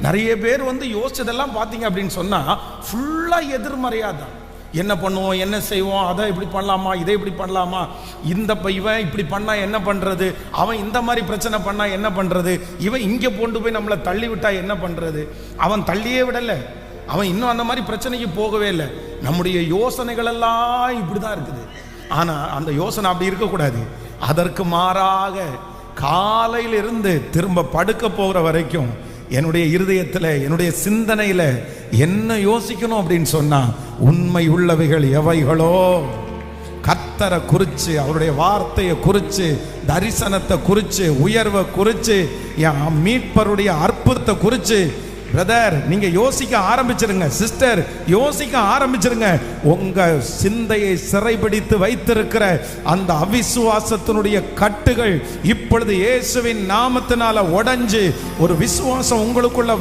நிறைய பேர் யோசிச்சதெல்லாம் பார்த்தீங்க அப்படின்னு சொன்னால் ஃபுல்லாக எதிர்மறையாக தான். என்ன பண்ணுவோம், என்ன செய்வோம், அதை இப்படி பண்ணலாமா, இதை இப்படி பண்ணலாமா, இவன் இப்படி பண்ணால் என்ன பண்ணுறது, அவன் இந்த மாதிரி பிரச்சனை பண்ணால் என்ன பண்ணுறது, இவன் இங்கே கொண்டு போய் நம்மளை தள்ளி விட்டா என்ன பண்ணுறது. அவன் தள்ளியே விடலை, அவன் இன்னும் அந்த மாதிரி பிரச்சனைக்கு போகவே இல்லை. நம்முடைய யோசனைகள் எல்லாம் இப்படி தான் இருக்குது. ஆனால் அந்த யோசனை அப்படி இருக்கக்கூடாது. அதற்கு மாறாக காலையில் இருந்து திரும்ப படுக்க போகிற வரைக்கும் என்னுடைய இருதயத்தில், என்னுடைய சிந்தனையில் என்ன யோசிக்கணும் அப்படின்னு சொன்னா, உண்மை உள்ளவைகள் எவைகளோ கர்த்தரை குறித்து, அவருடைய வார்த்தையை குறித்து, தரிசனத்தை குறித்து, உயர்வை குறித்து, என் மீட்பருடைய அற்புதத்தை குறித்து பிரதர் நீங்க யோசிக்க ஆரம்பிச்சிருங்க, சிஸ்டர் யோசிக்க ஆரம்பிச்சிருங்க. உங்க சிந்தையை சிறைபிடித்து வைத்திருக்கிற அந்த அவிசுவாசத்தினுடைய கட்டுகள் இப்பொழுது இயேசுவின் நாமத்தினால உடைஞ்சு ஒரு விசுவாசம் உங்களுக்குள்ள